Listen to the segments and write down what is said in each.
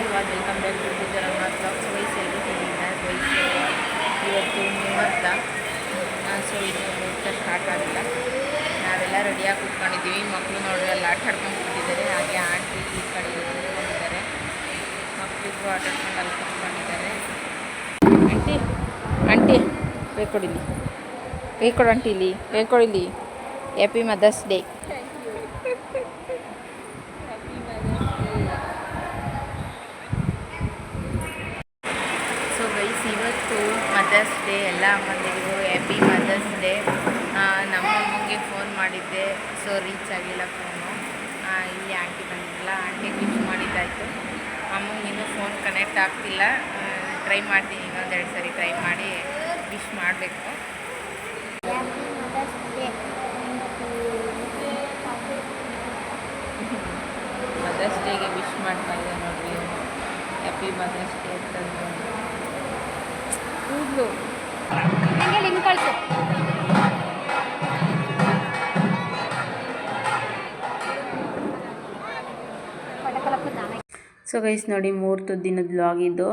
ಇವಾಗ welcome back to Jagannath blogs. ವಯಸ್ಸಲ್ಲಿ ಹೇಗಿದ್ದಾರೆ ವಯಸ್ಸು ಇವತ್ತು ಮುಹೂರ್ತ. ಸೊ ಇದು ಮುಹೂರ್ತ ಸ್ಟಾರ್ಟ್ ಆಗಿಲ್ಲ. ನಾವೆಲ್ಲ ರೆಡಿಯಾಗಿ ಕೂತ್ಕೊಂಡಿದ್ದೀವಿ. ಮಕ್ಕಳು ನೋಡ್ರಿ ಎಲ್ಲ ಆಟ ಆಡ್ಕೊಂಡು ಕೂತಿದ್ದಾರೆ. ಹಾಗೆ ಆಂಟಿ ಈ ಕಡೆ ಕೂತ್ಕೊಂಡಿದ್ದಾರೆ. ಮಕ್ಕಳಿಗೂ ಆಟ ಆಡ್ಕೊಂಡು ಅಲ್ಲಿ ಕೂತ್ಕೊಂಡಿದ್ದಾರೆ. ಆಂಟಿ ಆಂಟಿ ಬೇಕೊಡಿಲಿ ಬೇಕೊಡು ಆಂಟಿ ಇಲ್ಲಿ ಬೇಕೊಡಿಲಿ. Happy mother's day. ಇವತ್ತು ಮದರ್ಸ್ ಡೇ. ಎಲ್ಲ ಅಮ್ಮಂದಿರಿಗೂ ಹ್ಯಾಪಿ ಮದರ್ಸ್ ಡೇ. ನಮ್ಮ ಅಮ್ಮಂಗೆ ಫೋನ್ ಮಾಡಿದ್ದೆ, ಸೊ ರೀಚ್ ಆಗಿಲ್ಲ ಫೋನು. ಇಲ್ಲಿ ಆಂಟಿ ಬಂದಿಲ್ಲ, ಆಂಟಿಗೆ ವಿಶ್ ಮಾಡಿದ್ದಾಯಿತು. ಅಮ್ಮಂಗೆ ಇನ್ನೂ ಫೋನ್ ಕನೆಕ್ಟ್ ಆಗ್ತಿಲ್ಲ. ಟ್ರೈ ಮಾಡ್ತೀನಿ, ಇನ್ನೊಂದೆರಡು ಸರಿ ಟ್ರೈ ಮಾಡಿ ವಿಶ್ ಮಾಡಬೇಕು. ಮದರ್ಸ್ ಡೇಗೆ ವಿಶ್ ಮಾಡ್ತಾ ಇದೆ ನೋಡ್ರಿ. ಹ್ಯಾಪಿ ಮದರ್ಸ್ ಡೇ ಅಂತಂದು ಕೂದಲು ನನಗೆ ಲಿಂಕ್ ಕಳಿಸು. ಸೊ ಗೈಸ್ ನೋಡಿ, ಮುಹೂರ್ತದ ದಿನದ ವ್ಲಾಗ್ ಇದು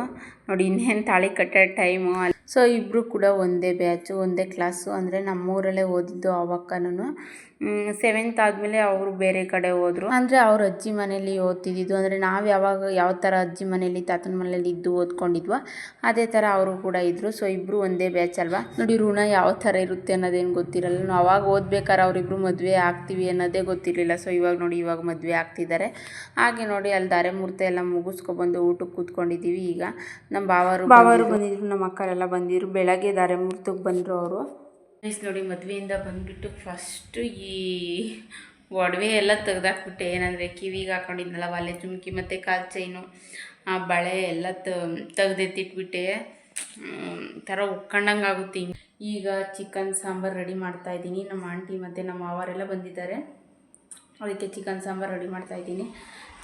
ನೋಡಿ. ಇನ್ನೇನು ತಾಳಿ ಕಟ್ಟೋ ಟೈಮು. ಸೊ ಇಬ್ಬರು ಕೂಡ ಒಂದೇ ಬ್ಯಾಚು, ಒಂದೇ ಕ್ಲಾಸು. ಅಂದರೆ ನಮ್ಮೂರಲ್ಲೇ ಓದಿದ್ದು ಅವಕ್ಕನೂ. 7th ಆದಮೇಲೆ ಅವರು ಬೇರೆ ಕಡೆ ಹೋದರು. ಅಂದರೆ ಅವ್ರ ಅಜ್ಜಿ ಮನೇಲಿ ಓದ್ತಿದ್ದಿದ್ದು. ಅಂದರೆ ನಾವು ಯಾವ ಥರ ಅಜ್ಜಿ ಮನೇಲಿ ತಾತನ ಮನೇಲಿ ಇದ್ದು ಓದ್ಕೊಂಡಿದ್ವೋ ಅದೇ ಥರ ಅವರು ಕೂಡ ಇದ್ದರು. ಸೊ ಇಬ್ಬರು ಒಂದೇ ಬ್ಯಾಚ್ ಅಲ್ವಾ. ನೋಡಿ, ಋಣ ಯಾವ ಥರ ಇರುತ್ತೆ ಅನ್ನೋದೇನು ಗೊತ್ತಿರಲ್ಲ. ನಾವು ಅವಾಗ ಓದ್ಬೇಕಾದ್ರೆ ಅವರಿಬ್ಬರು ಮದುವೆ ಆಗ್ತೀವಿ ಅನ್ನೋದೇ ಗೊತ್ತಿರಲಿಲ್ಲ. ಸೊ ಇವಾಗ ನೋಡಿ, ಇವಾಗ ಮದುವೆ ಆಗ್ತಿದ್ದಾರೆ. ಹಾಗೆ ನೋಡಿ, ಅಲ್ಲಿ ಧಾರೆ ಮುಹೂರ್ತ ಎಲ್ಲ ಮುಗಿಸ್ಕೊಬಂದು ಊಟಕ್ಕೆ ಕೂತ್ಕೊಂಡಿದ್ದೀವಿ. ಈಗ ನಮ್ಮ ಬಾವರು ಬಂದಿದ್ರು, ನಮ್ಮ ಅಕ್ಕರೆಲ್ಲ ಬಂದಿದ್ರು. ಬೆಳಗ್ಗೆ ಧಾರೆ ಮುಹೂರ್ತಕ್ಕೆ ಬಂದರು ಅವರು. ನೋಡಿ, ಮದುವೆಯಿಂದ ಬಂದುಬಿಟ್ಟು ಫಸ್ಟು ಈ ಒಡವೆ ಎಲ್ಲ ತೆಗ್ದಾಕ್ಬಿಟ್ಟೆ. ಏನಂದರೆ ಕಿವಿಗೆ ಹಾಕೊಂಡಿದ್ನಲ್ಲ ವಾಲೆ ಜುಮ್ಕಿ ಮತ್ತು ಕಾಲು ಚೈನು, ಆ ಬಳೆ ಎಲ್ಲ ತೆಗ್ದೆತ್ತಿಟ್ಬಿಟ್ಟೆ. ಥರ ಉಕ್ಕೊಂಡಂಗೆ ಆಗುತ್ತೆ. ಈಗ ಚಿಕನ್ ಸಾಂಬಾರು ರೆಡಿ ಮಾಡ್ತಾಯಿದ್ದೀನಿ. ನಮ್ಮ ಆಂಟಿ ಮತ್ತು ನಮ್ಮ ಮಾವರೆಲ್ಲ ಬಂದಿದ್ದಾರೆ, ಅದಕ್ಕೆ ಚಿಕನ್ ಸಾಂಬಾರು ರೆಡಿ ಮಾಡ್ತಾಯಿದ್ದೀನಿ.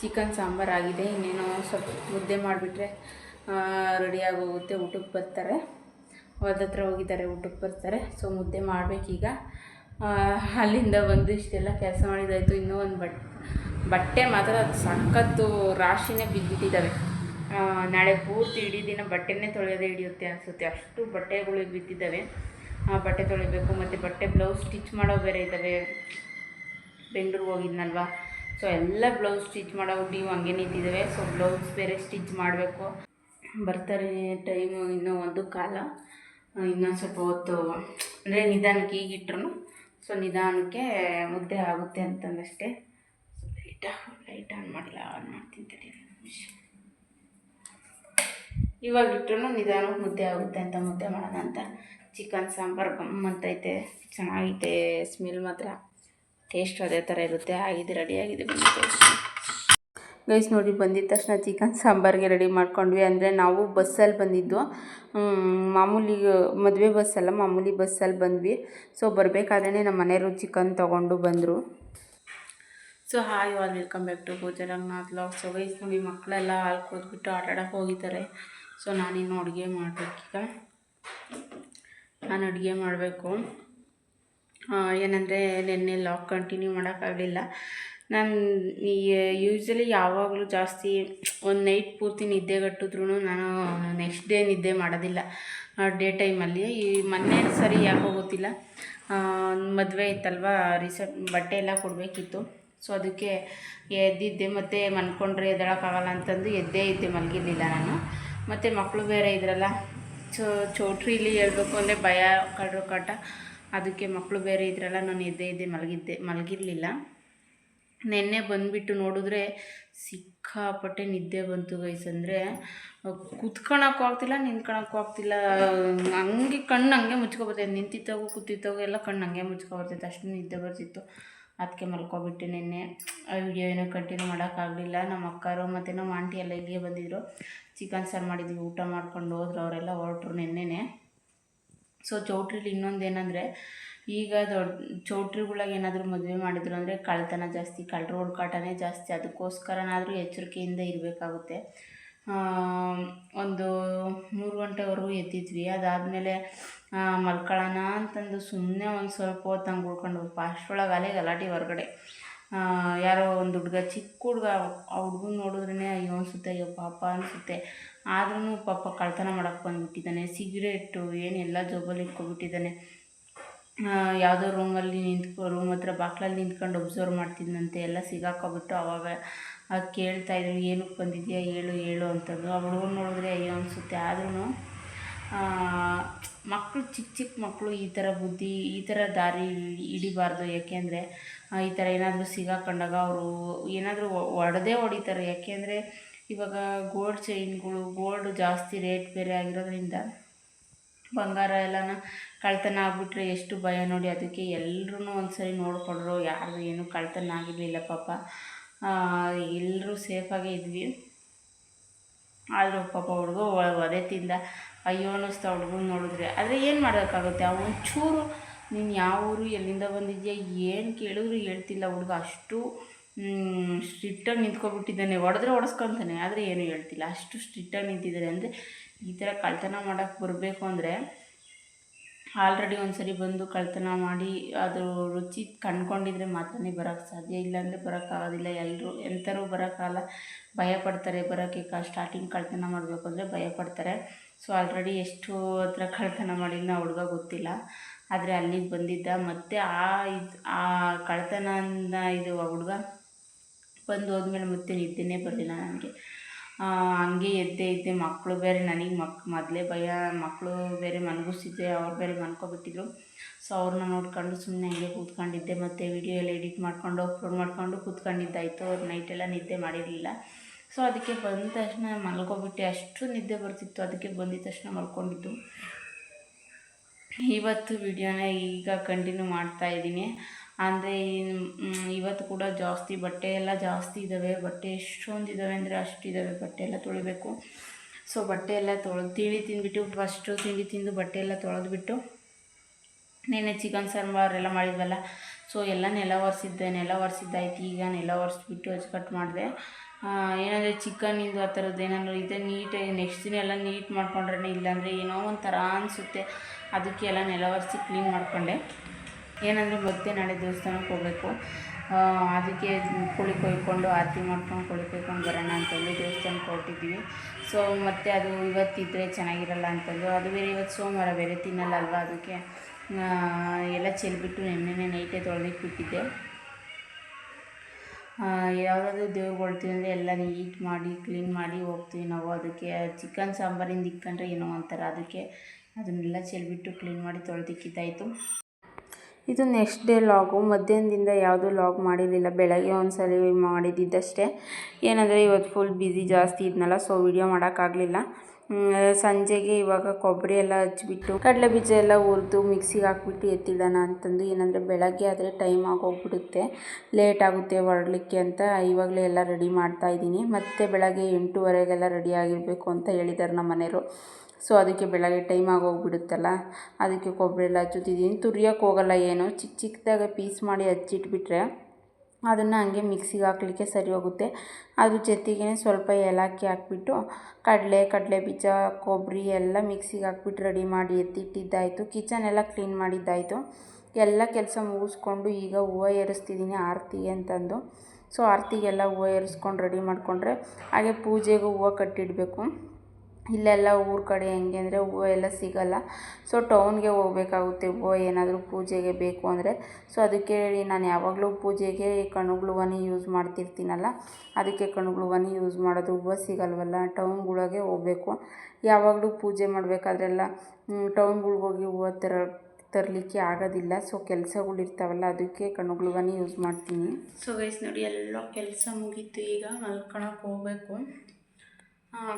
ಚಿಕನ್ ಸಾಂಬಾರು ಆಗಿದೆ. ಇನ್ನೇನೋ ಸ್ವಲ್ಪ ಮುದ್ದೆ ಮಾಡಿಬಿಟ್ರೆ ರೆಡಿಯಾಗಿ ಹೋಗುತ್ತೆ. ಊಟಕ್ಕೆ ಬರ್ತಾರೆ, ಹೊಲದ ಹತ್ರ ಹೋಗಿದ್ದಾರೆ, ಊಟಕ್ಕೆ ಬರ್ತಾರೆ. ಸೊ ಮುದ್ದೆ ಮಾಡಬೇಕೀಗ. ಅಲ್ಲಿಂದ ಬಂದು ಇಷ್ಟೆಲ್ಲ ಕೆಲಸ ಮಾಡಿದಾಯಿತು. ಇನ್ನೂ ಒಂದು ಬಟ್ಟೆ ಮಾತ್ರ ಸಖತ್ತು ರಾಶಿನೇ ಬಿದ್ದುಬಿಟ್ಟಿದ್ದಾವೆ. ನಾಳೆ ಪೂರ್ತಿ ಇಡೀ ದಿನ ಬಟ್ಟೆನೇ ತೊಳೆಯೋದೇ ಹಿಡಿಯುತ್ತೆ ಅನಿಸುತ್ತೆ, ಅಷ್ಟು ಬಟ್ಟೆಗಳು ಬಿದ್ದಿದ್ದಾವೆ. ಬಟ್ಟೆ ತೊಳಿಬೇಕು. ಮತ್ತು ಬಟ್ಟೆ ಬ್ಲೌಸ್ ಸ್ಟಿಚ್ ಮಾಡೋ ಬೇರೆ ಇದ್ದಾವೆ. ಬೆಂಗಳೂರಿಗೆ ಹೋಗಿದ್ನಲ್ವ, ಸೊ ಎಲ್ಲ ಬ್ಲೌಸ್ ಸ್ಟಿಚ್ ಮಾಡೋ ನೀವು ಹಂಗೆ ನಿಂತಿದ್ದಾವೆ. ಸೊ ಬ್ಲೌಸ್ ಬೇರೆ ಸ್ಟಿಚ್ ಮಾಡಬೇಕು. ಬರ್ತಾರೆ ಟೈಮು ಇನ್ನೂ 1 ಕಾಲ. ಇನ್ನೊಂದು ಸ್ವಲ್ಪ ಹೊತ್ತು ಅಂದರೆ ನಿಧಾನಕ್ಕೆ ಈಗಿಟ್ರು ಸೊ ನಿಧಾನಕ್ಕೆ ಮುದ್ದೆ ಆಗುತ್ತೆ ಅಂತಂದಷ್ಟೇ. ಲೈಟ್ ಆನ್ ಮಾಡಿಲ್ಲ, ಆನ್ ಮಾಡ್ತೀನಿ ತಡಿ. ಇವಾಗ ಇಟ್ರು ನಿಧಾನಕ್ಕೆ ಮುದ್ದೆ ಆಗುತ್ತೆ ಅಂತ ಮುದ್ದೆ ಮಾಡೋಣ ಅಂತ. ಚಿಕನ್ ಸಾಂಬಾರು ಗಮ್ಮಂತೈತೆ, ಚೆನ್ನಾಗೈತೆ. ಸ್ಮೆಲ್ ಮಾತ್ರ ಟೇಸ್ಟ್ ಅದೇ ಥರ ಇರುತ್ತೆ. ಆಗಿದೆ, ರೆಡಿಯಾಗಿದೆ. ಗೈಸ್ ನೋಡಿ, ಬಂದಿದ್ದ ತಕ್ಷಣ ಚಿಕನ್ ಸಾಂಬಾರಿಗೆ ರೆಡಿ ಮಾಡ್ಕೊಂಡ್ವಿ. ಅಂದರೆ ನಾವು ಬಸ್ಸಲ್ಲಿ ಬಂದಿದ್ದು, ಮಾಮೂಲಿ ಮದುವೆ ಬಸ್ಸಲ್ಲ, ಮಾಮೂಲಿ ಬಸ್ಸಲ್ಲಿ ಬಂದ್ವಿ. ಸೊ ಬರಬೇಕಾದ್ರೆ ನಮ್ಮ ಮನೆಯವರು ಚಿಕನ್ ತೊಗೊಂಡು ಬಂದರು. So hi all, welcome back to Jagannath blogs. So guys ನೋಡಿ, ಮಕ್ಕಳೆಲ್ಲ ಹಾಲು ಕುಡಿದ್ಬಿಟ್ಟು ಆಟ ಆಡೋಕ್ಕೆ ಹೋಗಿದ್ದಾರೆ. ಸೊ ನಾನಿನ್ನು ಅಡುಗೆ ಮಾಡಬೇಕೀಗ. ನಾನು ಅಡುಗೆ ಮಾಡಬೇಕು. ಏನಂದರೆ ನಿನ್ನೆ ಲಾಗ್ ಕಂಟಿನ್ಯೂ ಮಾಡೋಕ್ಕಾಗಲಿಲ್ಲ. ನಾನು ಯೂಶ್ವಲಿ ಯಾವಾಗಲೂ ಜಾಸ್ತಿ ಒಂದು ನೈಟ್ ಪೂರ್ತಿ ನಿದ್ದೆಗಟ್ಟಿದ್ರೂ ನಾನು ನೆಕ್ಸ್ಟ್ ಡೇ ನಿದ್ದೆ ಮಾಡೋದಿಲ್ಲ ಡೇ ಟೈಮಲ್ಲಿ. ಈ ಮೊನ್ನೆ ಸರಿ ಯಾಕೋ ಗೊತ್ತಿಲ್ಲ, ಮದುವೆ ಇತ್ತಲ್ವ, ಬಟ್ಟೆ ಎಲ್ಲ ಕೊಡಬೇಕಿತ್ತು. ಸೊ ಅದಕ್ಕೆ ಎದ್ದಿದ್ದೆ. ಮತ್ತು ಮನ್ಕೊಂಡ್ರೆ ಎದ್ದೇಳೋಕ್ಕಾಗಲ್ಲ ಅಂತಂದು ಎದ್ದೇ ಇದ್ದೆ, ಮಲಗಿರಲಿಲ್ಲ ನಾನು. ಮತ್ತು ಮಕ್ಕಳು ಬೇರೆ ಇದ್ರಲ್ಲ, ಸೊ ಚೌಟ್ರಿಲಿ ಹೇಳ್ಬೇಕು ಅಂದರೆ ಭಯ, ಕಡ್ರು ಕಾಟ. ಅದಕ್ಕೆ ಮಕ್ಕಳು ಬೇರೆ ಇದ್ರಲ್ಲ, ನಾನು ಎದ್ದೇ ಇದ್ದೆ, ಮಲಗಿರಲಿಲ್ಲ. ನೆನ್ನೆ ಬಂದುಬಿಟ್ಟು ನೋಡಿದ್ರೆ ಸಿಕ್ಕಾಪಟ್ಟೆ ನಿದ್ದೆ ಬಂತು ಗೈಸ್. ಅಂದರೆ ಕೂತ್ಕೊಳಕ್ಕೂ ಆಗ್ತಿಲ್ಲ, ನಿಂತ್ಕೊಳಕ್ಕೂ ಆಗ್ತಿಲ್ಲ. ಹಂಗೆ ಕಣ್ಣು ಹಂಗೆ ಮುಚ್ಕೊಬರ್ತೈತೆ. ನಿಂತಿತ್ತಾಗೂ ಕೂತಿತ್ತಾಗೂ ಎಲ್ಲ ಕಣ್ಣು ಹಂಗೆ ಮುಚ್ಕೊಬರ್ತೈತೆ, ಅಷ್ಟು ನಿದ್ದೆ ಬರ್ತಿತ್ತು. ಅದಕ್ಕೆ ಮಲ್ಕೊಬಿಟ್ಟೆ. ನಿನ್ನೆ ವಿಡಿಯೋ ಏನೋ ಕಂಟಿನ್ಯೂ ಮಾಡೋಕ್ಕಾಗಲಿಲ್ಲ. ನಮ್ಮ ಅಕ್ಕರು ಮತ್ತು ನಮ್ಮ ಆಂಟಿ ಎಲ್ಲ ಇಲ್ಲಿಗೆ ಬಂದಿದ್ದರು. ಚಿಕನ್ ಸಾರು ಮಾಡಿದ್ವಿ, ಊಟ ಮಾಡ್ಕೊಂಡು ಹೋದ್ರು. ಅವರೆಲ್ಲ ಹೊರಟ್ರು ನೆನ್ನೆನೇ. ಸೊ ಚೌಟ್ರಿಲಿ ಇನ್ನೊಂದು ಏನಂದರೆ, ಈಗ ದೊಡ್ಡ ಚೌಟ್ರಿಗಳಿಗೆ ಏನಾದರೂ ಮದುವೆ ಮಾಡಿದ್ರು ಅಂದರೆ ಕಳ್ತನ ಜಾಸ್ತಿ, ಕಳ್ಳರ ಹುಡುಕಾಟನೇ ಜಾಸ್ತಿ. ಅದಕ್ಕೋಸ್ಕರನಾದರೂ ಎಚ್ಚರಿಕೆಯಿಂದ ಇರಬೇಕಾಗುತ್ತೆ. ಒಂದು 3 ಗಂಟೆವರೆಗೂ ಎದ್ದಿದ್ವಿ. ಅದಾದಮೇಲೆ ಮಲ್ಕೊಳ್ಳೋಣ ಅಂತಂದು ಸುಮ್ಮನೆ ಒಂದು ಸ್ವಲ್ಪ ಹೊತ್ತು ಹಂಗೆ ಉಳ್ಕೊಂಡು ಅಷ್ಟರೊಳಗೆ ಗಲಾಟೆ ಹೊರಗಡೆ. ಯಾರೋ ಒಂದು ಹುಡುಗ ಚಿಕ್ಕ ಹುಡುಗ, ಆ ಹುಡುಗನ ನೋಡಿದ್ರೇ ಅಯ್ಯೋ ಅನಿಸುತ್ತೆ, ಅಯ್ಯೋ ಪಾಪ ಅನಿಸುತ್ತೆ. ಆದ್ರೂ ಪಾಪ ಕಳ್ತನ ಮಾಡೋಕ್ಕೆ ಬಂದುಬಿಟ್ಟಿದ್ದಾನೆ. ಸಿಗರೇಟು ಏನೆಲ್ಲ ಜೋಬಲ್ಲಿ ಇಟ್ಕೊಬಿಟ್ಟಿದ್ದಾನೆ. ಯಾವುದೋ ರೂಮ್ ಹತ್ರ ಬಾಕ್ಲಲ್ಲಿ ನಿಂತ್ಕೊಂಡು ಒಬ್ಸರ್ವ್ ಮಾಡ್ತಿದ್ದಂತೆ. ಎಲ್ಲ ಸಿಗಾಕೊಬಿಟ್ಟು ಆವಾಗ ಕೇಳ್ತಾಯಿದ್ರು, ಏನಕ್ಕೆ ಬಂದಿದ್ಯಾ, ಹೇಳು ಹೇಳು ಅಂತಂದು. ಆ ಹುಡುಗನ ನೋಡಿದ್ರೆ ಅಯ್ಯೋ ಅನಿಸುತ್ತೆ. ಆದ್ರೂ ಮಕ್ಕಳು, ಚಿಕ್ಕ ಚಿಕ್ಕ ಮಕ್ಕಳು ಈ ಥರ ಬುದ್ಧಿ, ಈ ಥರ ದಾರಿ ಹಿಡಿಬಾರ್ದು. ಯಾಕೆಂದರೆ ಈ ಥರ ಏನಾದರೂ ಸಿಗಾಕೊಂಡಾಗ ಅವರು ಏನಾದರೂ ಹೊಡೆದೇ ಹೊಡಿತಾರೆ. ಯಾಕೆಂದರೆ ಇವಾಗ ಗೋಲ್ಡ್ ಚೈನ್ಗಳು, ಗೋಲ್ಡ್ ಜಾಸ್ತಿ ರೇಟ್ ಬೇರೆ ಆಗಿರೋದ್ರಿಂದ ಬಂಗಾರ ಎಲ್ಲನ ಕಳ್ತನ ಆಗಿಬಿಟ್ರೆ ಎಷ್ಟು ಭಯ ನೋಡಿ. ಅದಕ್ಕೆ ಎಲ್ಲರೂ ಒಂದು ಸರಿ ನೋಡಿಕೊಂಡ್ರು, ಯಾರು ಏನು ಕಳ್ತನ ಆಗಿರಲಿಲ್ಲ ಪಾಪ. ಎಲ್ಲರೂ ಸೇಫಾಗೇ ಇದ್ವಿ. ಆದರೂ ಪಾಪ ಹುಡುಗ ಒದೆ ತಿಂದ. ಅಯ್ಯೋ ಅನ್ನಿಸ್ತಾ ಹುಡುಗನ ನೋಡಿದ್ರೆ. ಆದರೆ ಏನು ಮಾಡೋಕ್ಕಾಗುತ್ತೆ, ಒಂಚೂರು ನೀನು ಯಾವ ಊರು, ಎಲ್ಲಿಂದ ಬಂದಿದ್ಯಾ, ಏನು ಕೇಳಿದ್ರು ಹೇಳ್ತಿಲ್ಲ ಹುಡುಗ. ಅಷ್ಟು ಸ್ಟ್ರಿಕ್ಟಾಗಿ ನಿಂತ್ಕೊಬಿಟ್ಟಿದ್ದಾನೆ. ಹೊಡೆದ್ರೆ ಹೊಡೆಸ್ಕೊತಾನೆ, ಆದರೆ ಏನೂ ಹೇಳ್ತಿಲ್ಲ. ಅಷ್ಟು ಸ್ಟ್ರಿಕ್ಟಾಗಿ ನಿಂತಿದ್ದಾರೆ. ಅಂದರೆ ಈ ಥರ ಕಳ್ತನ ಮಾಡೋಕ್ಕೆ ಬರಬೇಕು ಅಂದರೆ ಆಲ್ರೆಡಿ ಒಂದು ಸರಿ ಬಂದು ಕಳ್ತನ ಮಾಡಿ ಅದು ರುಚಿ ಕಂಡ್ಕೊಂಡಿದ್ರೆ ಮಾತ್ರನೇ ಬರೋಕ್ಕೆ ಸಾಧ್ಯ. ಇಲ್ಲಾಂದರೆ ಬರೋಕ್ಕಾಗೋದಿಲ್ಲ. ಎಲ್ಲರೂ ಎಂಥರೂ ಬರೋಕ್ಕಾಗಲ್ಲ, ಭಯಪಡ್ತಾರೆ ಬರೋಕ್ಕೆ. ಸ್ಟಾರ್ಟಿಂಗ್ ಕಳ್ತನ ಮಾಡಬೇಕು ಅಂದರೆ ಭಯಪಡ್ತಾರೆ. ಸೊ ಆಲ್ರೆಡಿ ಎಷ್ಟು ಹತ್ರ ಕಳ್ತನ ಮಾಡಿದ್ನ ಹುಡುಗ ಗೊತ್ತಿಲ್ಲ. ಆದರೆ ಅಲ್ಲಿಗೆ ಬಂದಿದ್ದ. ಮತ್ತು ಆ ಕಳ್ತನದಿಂದ ಇದು ಹುಡುಗ ಬಂದು ಹೋದ್ಮೇಲೆ ಮತ್ತೆ ನಿದ್ದೆನೇ ಬರಲಿಲ್ಲ ನನಗೆ. ಹಂಗೆ ಎದ್ದೆ. ಮಕ್ಕಳು ಬೇರೆ, ನನಗೆ ಮೊದಲೇ ಭಯ. ಮಕ್ಕಳು ಬೇರೆ ಮಲಗಿಸಿದ್ದೆ, ಅವ್ರು ಬೇರೆ ಮಲ್ಕೊಬಿಟ್ಟಿದ್ರು. ಸೊ ಅವ್ರನ್ನ ನೋಡ್ಕೊಂಡು ಸುಮ್ಮನೆ ಹಂಗೆ ಕೂತ್ಕೊಂಡಿದ್ದೆ. ಮತ್ತು ವಿಡಿಯೋ ಎಲ್ಲ ಎಡಿಟ್ ಮಾಡ್ಕೊಂಡು ಅಪ್ಲೋಡ್ ಮಾಡ್ಕೊಂಡು ಕೂತ್ಕೊಂಡಿದ್ದಾಯಿತು. ಅವ್ರು ನೈಟೆಲ್ಲ ನಿದ್ದೆ ಮಾಡಿರಲಿಲ್ಲ. ಸೊ ಅದಕ್ಕೆ ಬಂದ ತಕ್ಷಣ ಮಲ್ಕೊಬಿಟ್ಟೆ. ಅಷ್ಟು ನಿದ್ದೆ ಬರ್ತಿತ್ತು. ಅದಕ್ಕೆ ಬಂದಿದ್ದ ತಕ್ಷಣ ಮಲ್ಕೊಂಡಿದ್ದು. ಇವತ್ತು ವಿಡಿಯೋನ ಈಗ ಕಂಟಿನ್ಯೂ ಮಾಡ್ತಾಯಿದ್ದೀನಿ. ಅಂದರೆ ಇವತ್ತು ಕೂಡ ಜಾಸ್ತಿ ಬಟ್ಟೆ ಎಲ್ಲ ಜಾಸ್ತಿ ಇದ್ದಾವೆ. ಬಟ್ಟೆ ಎಷ್ಟೊಂದು ಇದ್ದಾವೆ ಅಂದರೆ ಅಷ್ಟಿದ್ದಾವೆ. ಬಟ್ಟೆ ಎಲ್ಲ ತೊಳಿಬೇಕು. ಸೊ ಬಟ್ಟೆ ಎಲ್ಲ ತಿಂಡಿ ತಿಂದುಬಿಟ್ಟು, ಫಸ್ಟು ತಿಂಡಿ ತಿಂದು ಬಟ್ಟೆ ಎಲ್ಲ ತೊಳೆದ್ಬಿಟ್ಟು, ನೆನ್ನೆ ಚಿಕನ್ ಸಾಂಬಾರೆಲ್ಲ ಮಾಡಿದ್ವಲ್ಲ, ಸೊ ಎಲ್ಲ ನೆಲ ಒರೆಸಿದ್ದಾಯ್ತು. ಈಗ ನೆಲ ಒರೆಸ್ಬಿಟ್ಟು ಅಚ್ಚುಕಟ್ಟು ಮಾಡಿದೆ. ಏನಂದರೆ ಚಿಕನ್ನಿಂದು ಆ ಥರದ್ದು ಏನಾದರೂ ಇದೆ ನೀಟಾಗಿ ನೆಕ್ಸ್ಟ್ ದಿನ ಎಲ್ಲ ನೀಟ್ ಮಾಡ್ಕೊಂಡ್ರೆ, ಇಲ್ಲಾಂದರೆ ಏನೋ ಒಂಥರ ಅನಿಸುತ್ತೆ. ಅದಕ್ಕೆ ಎಲ್ಲ ನೆಲ ಒರೆಸಿ ಕ್ಲೀನ್ ಮಾಡಿಕೊಂಡೆ. ಏನಂದರೆ ಮತ್ತೆ ನಾಳೆ ದೇವಸ್ಥಾನಕ್ಕೆ ಹೋಗಬೇಕು. ಅದಕ್ಕೆ ಕೋಳಿ ಕೊಯ್ಕೊಂಡು ಆರತಿ ಮಾಡ್ಕೊಂಡು ಕೋಳಿ ಕೊಯ್ಕೊಂಡು ಬರೋಣ ಅಂತಂದು ದೇವಸ್ಥಾನಕ್ಕೆ ಹೊರಟಿದ್ವಿ. ಸೊ ಮತ್ತು ಅದು ಇವತ್ತಿದ್ದರೆ ಚೆನ್ನಾಗಿರಲ್ಲ ಅಂತಂದು, ಅದು ಬೇರೆ ಇವತ್ತು ಸೋಮವಾರ ಬೇರೆ ತಿನ್ನಲ್ಲ ಅಲ್ವಾ. ಅದಕ್ಕೆ ಎಲ್ಲ ಚೆಲ್ಬಿಟ್ಟು ನೆನ್ನೆ ನೈಟೇ ತೊಳೆದಿಟ್ಬಿಟ್ಟಿದ್ದೆ. ಯಾವುದಾದ್ರೂ ದೇವ್ರುಗಳ್ತೀವಿ ಅಂದರೆ ಎಲ್ಲ ನೀಟ್ ಮಾಡಿ ಕ್ಲೀನ್ ಮಾಡಿ ಹೋಗ್ತೀವಿ ನಾವು. ಅದಕ್ಕೆ ಚಿಕನ್ ಸಾಂಬಾರಿಂದ ಇಕ್ಕೊಂಡ್ರೆ ಏನೋ ಒಂಥರ. ಅದಕ್ಕೆ ಅದನ್ನೆಲ್ಲ ಚೆಲ್ಬಿಟ್ಟು ಕ್ಲೀನ್ ಮಾಡಿ ತೊಳೆದಿಕ್ಕಿದ್ದಾಯಿತು. ಇದು ನೆಕ್ಸ್ಟ್ ಡೇ ಲಾಗು. ಮಧ್ಯಾಹ್ನದಿಂದ ಯಾವುದೂ ಲಾಗ್ ಮಾಡಿರಲಿಲ್ಲ. ಬೆಳಗ್ಗೆ ಒಂದು ಸಲ ಮಾಡಿದ್ದಿದ್ದಷ್ಟೇ. ಏನಂದರೆ ಇವತ್ತು ಫುಲ್ ಬ್ಯುಸಿ ಜಾಸ್ತಿ ಇದ್ನಲ್ಲ, ಸೊ ವಿಡಿಯೋ ಮಾಡೋಕ್ಕಾಗಲಿಲ್ಲ. ಸಂಜೆಗೆ ಇವಾಗ ಕೊಬ್ಬರಿ ಎಲ್ಲ ಹಚ್ಬಿಟ್ಟು ಕಡಲೆ ಬೀಜ ಎಲ್ಲ ಹುರಿದು ಮಿಕ್ಸಿಗೆ ಹಾಕ್ಬಿಟ್ಟು ಎತ್ತಿಡೋಣ ಅಂತಂದು. ಏನಂದರೆ ಬೆಳಗ್ಗೆ ಆದರೆ ಟೈಮ್ ಆಗೋಗ್ಬಿಡುತ್ತೆ, ಲೇಟ್ ಆಗುತ್ತೆ ಹೊರಡಲಿಕ್ಕೆ ಅಂತ ಇವಾಗಲೇ ಎಲ್ಲ ರೆಡಿ ಮಾಡ್ತಾಯಿದ್ದೀನಿ. ಮತ್ತು ಬೆಳಗ್ಗೆ 8:30ಗೆಲ್ಲ ರೆಡಿ ಆಗಿರಬೇಕು ಅಂತ ಹೇಳಿದ್ದಾರೆ ನಮ್ಮ ಮನೆಯವರು. ಸೊ ಅದಕ್ಕೆ ಬೆಳಗ್ಗೆ ಟೈಮ್ ಆಗೋಗ್ಬಿಡುತ್ತಲ್ಲ, ಅದಕ್ಕೆ ಕೊಬ್ಬರಿ ಎಲ್ಲ ಹಚ್ಚುತ್ತಿದ್ದೀನಿ. ತುರಿಯೋಕ್ಕೆ ಹೋಗಲ್ಲ, ಏನು ಚಿಕ್ಕದಾಗಿ ಪೀಸ್ ಮಾಡಿ ಹಚ್ಚಿಟ್ಬಿಟ್ರೆ ಅದನ್ನು ಹಂಗೆ ಮಿಕ್ಸಿಗೆ ಹಾಕಲಿಕ್ಕೆ ಸರಿ ಹೋಗುತ್ತೆ. ಅದ್ರ ಜೊತೆಗೇ ಸ್ವಲ್ಪ ಏಲಕ್ಕಿ ಹಾಕ್ಬಿಟ್ಟು ಕಡಲೆ ಬೀಜ ಕೊಬ್ಬರಿ ಎಲ್ಲ ಮಿಕ್ಸಿಗೆ ಹಾಕ್ಬಿಟ್ಟು ರೆಡಿ ಮಾಡಿ ಎತ್ತಿಟ್ಟಿದ್ದಾಯಿತು. ಕಿಚನ್ ಎಲ್ಲ ಕ್ಲೀನ್ ಮಾಡಿದ್ದಾಯಿತು. ಎಲ್ಲ ಕೆಲಸ ಮುಗಿಸ್ಕೊಂಡು ಈಗ ಹೂವು ಏರಿಸ್ತಿದ್ದೀನಿ ಆರತಿಗೆ ಅಂತಂದು. ಸೊ ಆರತಿಗೆಲ್ಲ ಹೂವು ಏರಿಸ್ಕೊಂಡು ರೆಡಿ ಮಾಡಿಕೊಂಡ್ರೆ ಹಾಗೆ ಪೂಜೆಗೂ ಹೂವು ಕಟ್ಟಿಡಬೇಕು. ಇಲ್ಲೆಲ್ಲ ಊರ ಕಡೆ ಹೆಂಗೆ ಅಂದರೆ ಹೂವು ಎಲ್ಲ ಸಿಗೋಲ್ಲ. ಸೊ ಟೌನ್ಗೆ ಹೋಗಬೇಕಾಗುತ್ತೆ ಹೂವು ಏನಾದರೂ ಪೂಜೆಗೆ ಬೇಕು ಅಂದರೆ. ಸೊ ಅದಕ್ಕೆ ನಾನು ಯಾವಾಗಲೂ ಪೂಜೆಗೆ ಕಣಗಳ ಹೂವನೇ ಯೂಸ್ ಮಾಡ್ತಿರ್ತೀನಲ್ಲ, ಅದಕ್ಕೆ ಕಣಗಳ ಹೂವನೇ ಯೂಸ್ ಮಾಡೋದು. ಹೂವು ಸಿಗಲ್ವಲ್ಲ, ಟೌನ್ಗಳಿಗೆ ಹೋಗಬೇಕು. ಯಾವಾಗಲೂ ಪೂಜೆ ಮಾಡಬೇಕಾದ್ರೆಲ್ಲ ಟೌನ್ಗಳಿಗೆ ಹೋಗಿ ಹೂವು ತರಲಿಕ್ಕೆ ಆಗೋದಿಲ್ಲ. ಸೊ ಕೆಲಸಗಳಿರ್ತಾವಲ್ಲ, ಅದಕ್ಕೆ ಕಣಗಳ ಹೂವನೇ ಯೂಸ್ ಮಾಡ್ತೀನಿ. ಸೊ ಗೈಸ್ ನೋಡಿ, ಎಲ್ಲ ಕೆಲಸ ಮುಗೀತು. ಈಗ ಮಲ್ಕೊಳಕ್ಕೆ ಹೋಗಬೇಕು.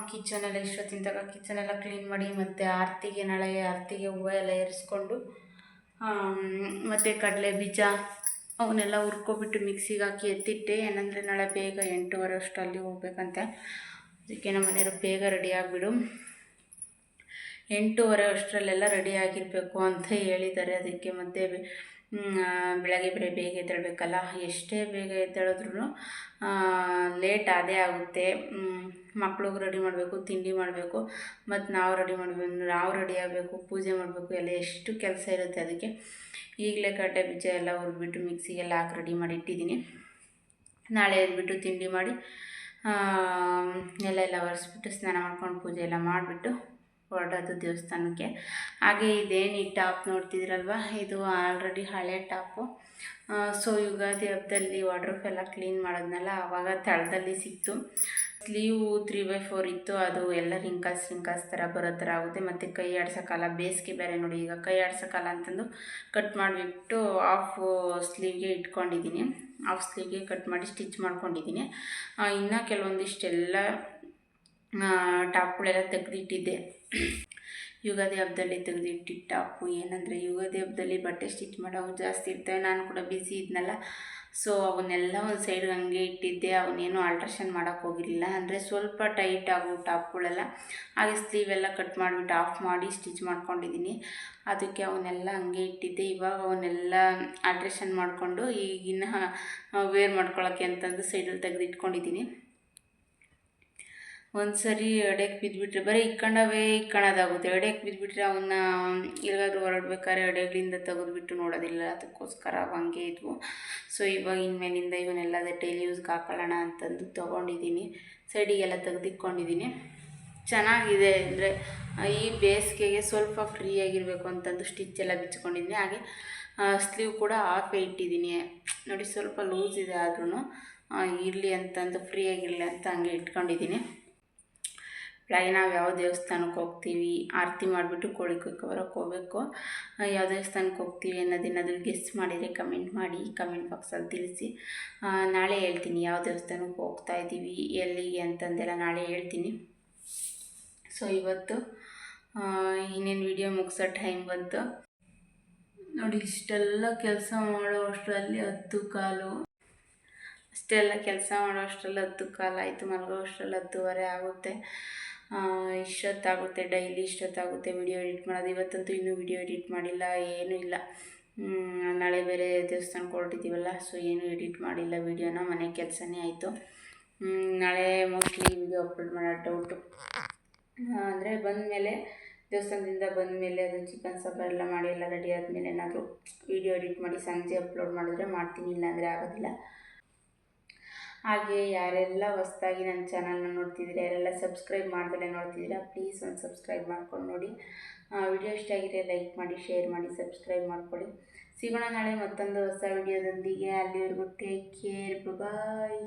ಕಿಚನೆಲ್ಲ ಇಷ್ಟೊತ್ತಿನ ತನಕ ಕಿಚನೆಲ್ಲ ಕ್ಲೀನ್ ಮಾಡಿ, ಮತ್ತು ನಾಳೆ ಆರತಿಗೆ ಹೂವು ಎಲ್ಲ ಏರಿಸ್ಕೊಂಡು ಮತ್ತು ಕಡಲೆ ಬೀಜ ಅವನ್ನೆಲ್ಲ ಹುರ್ಕೊಬಿಟ್ಟು ಮಿಕ್ಸಿಗೆ ಹಾಕಿ ಎತ್ತಿಟ್ಟೆ. ಏನಂದರೆ ನಾಳೆ ಬೇಗ 8:30 ಅಷ್ಟರಲ್ಲಿ ಹೋಗ್ಬೇಕಂತೆ. ಅದಕ್ಕೆ ನಮ್ಮ ಮನೆಯವರು ಬೇಗ ರೆಡಿ ಆಗಿಬಿಡು, 8:30 ಅಷ್ಟರಲ್ಲೆಲ್ಲ ರೆಡಿ ಆಗಿರಬೇಕು ಅಂತ ಹೇಳಿದ್ದಾರೆ. ಅದಕ್ಕೆ ಮತ್ತೆ ಬೆಳಗ್ಗೆ ಬೇಗ ಎದ್ದೇಳಬೇಕಲ್ಲ, ಎಷ್ಟೇ ಬೇಗ ಎದ್ದೇಳಿದ್ರೂ ಲೇಟ್ ಅದೇ ಆಗುತ್ತೆ. ಮಕ್ಳಿಗೆ ರೆಡಿ ಮಾಡಬೇಕು, ತಿಂಡಿ ಮಾಡಬೇಕು, ಮತ್ತು ನಾವು ರೆಡಿ ಆಗಬೇಕು, ಪೂಜೆ ಮಾಡಬೇಕು, ಎಲ್ಲ ಎಷ್ಟು ಕೆಲಸ ಇರುತ್ತೆ. ಅದಕ್ಕೆ ಈಗಲೇ ಕಡಲೆ ಬೀಜ ಎಲ್ಲ ಹುರಿದ್ಬಿಟ್ಟು ಮಿಕ್ಸಿಗೆಲ್ಲ ಹಾಕಿ ರೆಡಿ ಮಾಡಿ ಇಟ್ಟಿದ್ದೀನಿ. ನಾಳೆ ಎದ್ಬಿಟ್ಟು ತಿಂಡಿ ಮಾಡಿ ಎಲ್ಲ ಒರೆಸ್ಬಿಟ್ಟು ಸ್ನಾನ ಮಾಡ್ಕೊಂಡು ಪೂಜೆ ಎಲ್ಲ ಮಾಡಿಬಿಟ್ಟು ಹೊರಡೋದು ದೇವಸ್ಥಾನಕ್ಕೆ. ಹಾಗೆ ಇದೇನು ಈ ಟಾಪ್ ನೋಡ್ತಿದ್ರಲ್ವ, ಇದು ಆಲ್ರೆಡಿ ಹಳೆ ಟಾಪು. ಸೊ ಯುಗಾದಿ ಹಬ್ಬದಲ್ಲಿ ವಾರ್ಡ್ರೋಬ್ ಎಲ್ಲ ಕ್ಲೀನ್ ಮಾಡೋದ್ನಲ್ಲ, ಆವಾಗ ತಳದಲ್ಲಿ ಸಿಕ್ತು. ಸ್ಲೀವು 3/4 ಇತ್ತು, ಅದು ಎಲ್ಲ ರಿಂಕಲ್ಸ್ ಥರ ಬರೋ ಥರ ಆಗುತ್ತೆ. ಮತ್ತು ಕೈ ಆಡ್ಸೋಕ್ಕಲ್ಲ, ಬೇಸಿಗೆ ಬೇರೆ ನೋಡಿ, ಈಗ ಕೈ ಆಡ್ಸೋಕ್ಕಲ್ಲ ಅಂತಂದು ಕಟ್ ಮಾಡಿಬಿಟ್ಟು ಆಫ್ ಸ್ಲೀವ್ಗೆ ಇಟ್ಕೊಂಡಿದ್ದೀನಿ. ಆಫ್ ಸ್ಲೀವ್ಗೆ ಕಟ್ ಮಾಡಿ ಸ್ಟಿಚ್ ಮಾಡ್ಕೊಂಡಿದ್ದೀನಿ. ಇನ್ನು ಕೆಲವೊಂದಿಷ್ಟೆಲ್ಲ ಟಾಪ್ಗಳೆಲ್ಲ ತೆಗೆದಿಟ್ಟಿದ್ದೆ. ಯುಗಾದಿ ಹಬ್ಬದಲ್ಲಿ ತೆಗೆದಿಟ್ಟಿದ್ದ ಟಾಪು. ಏನಂದರೆ ಯುಗಾದಿ ಹಬ್ಬದಲ್ಲಿ ಬಟ್ಟೆ ಸ್ಟಿಚ್ ಮಾಡೋವು ಜಾಸ್ತಿ ಇರ್ತವೆ. ನಾನು ಕೂಡ ಬ್ಯುಸಿ ಇದ್ನಲ್ಲ, ಸೊ ಅವನ್ನೆಲ್ಲ ಒಂದು ಸೈಡ್ಗೆ ಹಂಗೆ ಇಟ್ಟಿದ್ದೆ. ಅವನ್ನೇನು ಆಲ್ಟ್ರೇಷನ್ ಮಾಡೋಕ್ಕೆ ಹೋಗಿರಲಿಲ್ಲ. ಅಂದರೆ ಸ್ವಲ್ಪ ಟೈಟ್ ಆಗೋ ಟಾಪ್ಗಳೆಲ್ಲ, ಹಾಗೆ ಸ್ಲೀವೆಲ್ಲ ಕಟ್ ಮಾಡಿಬಿಟ್ಟು ಆಫ್ ಮಾಡಿ ಸ್ಟಿಚ್ ಮಾಡ್ಕೊಂಡಿದ್ದೀನಿ. ಅದಕ್ಕೆ ಅವನ್ನೆಲ್ಲ ಹಂಗೆ ಇಟ್ಟಿದ್ದೆ. ಇವಾಗ ಅವನ್ನೆಲ್ಲ ಆಲ್ಟ್ರೇಷನ್ ಮಾಡಿಕೊಂಡು ಈಗಿನ ವೇರ್ ಮಾಡ್ಕೊಳ್ಳೋಕ್ಕೆ ಅಂತಂದು ಸೈಡಲ್ಲಿ ತೆಗೆದಿಟ್ಕೊಂಡಿದ್ದೀನಿ. ಒಂದು ಸರಿ ಎಡೆಗೆ ಬಿದ್ದುಬಿಟ್ರೆ ಬರೀ ಇಕ್ಕೊಳ್ಳೋದಾಗುತ್ತೆ. ಎಡೆಗೆ ಬಿದ್ದುಬಿಟ್ರೆ ಅವನ್ನ ಎಲ್ಲಿಗಾದ್ರೂ ಹೊರಡ್ಬೇಕಾದ್ರೆ ಎಡೆಗಳಿಂದ ತೆಗೆದುಬಿಟ್ಟು ನೋಡೋದಿಲ್ಲ. ಅದಕ್ಕೋಸ್ಕರ ಹಂಗೆ ಇದ್ವು. ಸೊ ಇವಾಗ ಇನ್ಮೇಲಿಂದ ಇವನ್ನೆಲ್ಲ ಡೈಲಿ ಯೂಸ್ಗೆ ಹಾಕೊಳ್ಳೋಣ ಅಂತಂದು ತೊಗೊಂಡಿದ್ದೀನಿ. ಸೈಡಿಗೆಲ್ಲ ತೆಗೆದಿಟ್ಕೊಂಡಿದ್ದೀನಿ. ಚೆನ್ನಾಗಿದೆ. ಅಂದರೆ ಈ ಬೇಸಿಗೆಗೆ ಸ್ವಲ್ಪ ಫ್ರೀಯಾಗಿರಬೇಕು ಅಂತಂದು ಸ್ಟಿಚ್ ಎಲ್ಲ ಬಿಚ್ಕೊಂಡಿದ್ದೀನಿ. ಹಾಗೆ ಸ್ಲೀವ್ ಕೂಡ ಹಾಫೇ ಇಟ್ಟಿದ್ದೀನಿ ನೋಡಿ, ಸ್ವಲ್ಪ ಲೂಸ್ ಇದೆ ಆದ್ರೂ ಇರಲಿ ಅಂತಂದು ಫ್ರೀಯಾಗಿರಲಿ ಅಂತ ಹಂಗೆ ಇಟ್ಕೊಂಡಿದ್ದೀನಿ. ಬೆಳಗ್ಗೆ ನಾವು ಯಾವ ದೇವಸ್ಥಾನಕ್ಕೆ ಹೋಗ್ತೀವಿ, ಆರತಿ ಮಾಡಿಬಿಟ್ಟು ಕೋಳಿ ಕುಯ್ಕೊಬರೋಕ್ಕೆ ಹೋಗಬೇಕು. ಯಾವ ದೇವಸ್ಥಾನಕ್ಕೆ ಹೋಗ್ತೀವಿ ಅನ್ನೋದೇನಾದರೂ ಗೆಸ್ ಮಾಡಿದರೆ ಕಮೆಂಟ್ ಮಾಡಿ, ಕಮೆಂಟ್ ಬಾಕ್ಸಲ್ಲಿ ತಿಳಿಸಿ. ನಾಳೆ ಹೇಳ್ತೀನಿ ಯಾವ ದೇವಸ್ಥಾನಕ್ಕೆ ಹೋಗ್ತಾ ಇದ್ದೀವಿ, ಎಲ್ಲಿಗೆ ಅಂತಂದೆಲ್ಲ ನಾಳೆ ಹೇಳ್ತೀನಿ. ಸೊ ಇವತ್ತು ಇನ್ನೇನು ವಿಡಿಯೋ ಮುಗಿಸೋ ಟೈಮ್ ಬಂತು ನೋಡಿ. ಇಷ್ಟೆಲ್ಲ ಕೆಲಸ ಮಾಡೋ ಅಷ್ಟರಲ್ಲಿ 10:15, ಅಷ್ಟೆಲ್ಲ ಕೆಲಸ ಮಾಡೋ ಅಷ್ಟರಲ್ಲಿ 10:15 ಆಯಿತು. ಮಲಗೋ ಅಷ್ಟರಲ್ಲಿ 10:30 ಆಗುತ್ತೆ. ಇಷ್ಟೊತ್ತಾಗುತ್ತೆ, ಡೈಲಿ ಇಷ್ಟೊತ್ತಾಗುತ್ತೆ ವಿಡಿಯೋ ಎಡಿಟ್ ಮಾಡೋದು. ಇವತ್ತಂತೂ ಇನ್ನೂ ವಿಡಿಯೋ ಎಡಿಟ್ ಮಾಡಿಲ್ಲ, ಏನೂ ಇಲ್ಲ. ನಾಳೆ ಬೇರೆ ದೇವಸ್ಥಾನಕ್ಕೆ ಹೊರಟಿದ್ದೀವಲ್ಲ, ಸೊ ಏನೂ ಎಡಿಟ್ ಮಾಡಿಲ್ಲ ವಿಡಿಯೋನ. ಮನೆ ಕೆಲಸನೇ ಆಯಿತು. ನಾಳೆ ಮೋಸ್ಟ್ಲಿ ವಿಡಿಯೋ ಅಪ್ಲೋಡ್ ಮಾಡೋ ಡೌಟು. ಅಂದರೆ ಬಂದಮೇಲೆ, ದೇವಸ್ಥಾನದಿಂದ ಬಂದಮೇಲೆ ಅದು ಚಿಕನ್ ಸಾಂಬಾರ್ ಎಲ್ಲ ಮಾಡಿ ಎಲ್ಲ ರೆಡಿ ಆದಮೇಲೆ ಏನಾದರೂ ವಿಡಿಯೋ ಎಡಿಟ್ ಮಾಡಿ ಸಂಜೆ ಅಪ್ಲೋಡ್ ಮಾಡಿದ್ರೆ ಮಾಡ್ತೀನಿ, ಇಲ್ಲಾಂದರೆ ಆಗೋದಿಲ್ಲ. ಹಾಗೆ ಯಾರೆಲ್ಲ ಹೊಸದಾಗಿ ನನ್ನ ಚಾನಲ್ನ ನೋಡ್ತಿದ್ದೀರಾ, ಯಾರೆಲ್ಲ ಸಬ್ಸ್ಕ್ರೈಬ್ ಮಾಡ್ದಲೇ ನೋಡ್ತಿದ್ದೀರಾ, ಪ್ಲೀಸ್ ಒಂದು ಸಬ್ಸ್ಕ್ರೈಬ್ ಮಾಡ್ಕೊಂಡು ನೋಡಿ. ವಿಡಿಯೋ ಇಷ್ಟ ಆಗಿದ್ರೆ ಲೈಕ್ ಮಾಡಿ, ಶೇರ್ ಮಾಡಿ, ಸಬ್ಸ್ಕ್ರೈಬ್ ಮಾಡ್ಕೊಳ್ಳಿ. ಸಿಗೋಣ ನಾಳೆ ಮತ್ತೊಂದು ಹೊಸ ವಿಡಿಯೋದೊಂದಿಗೆ. ಅಲ್ಲಿವರೆಗೂ ಟೇಕ್ ಕೇರ್, ಬಾಯ್.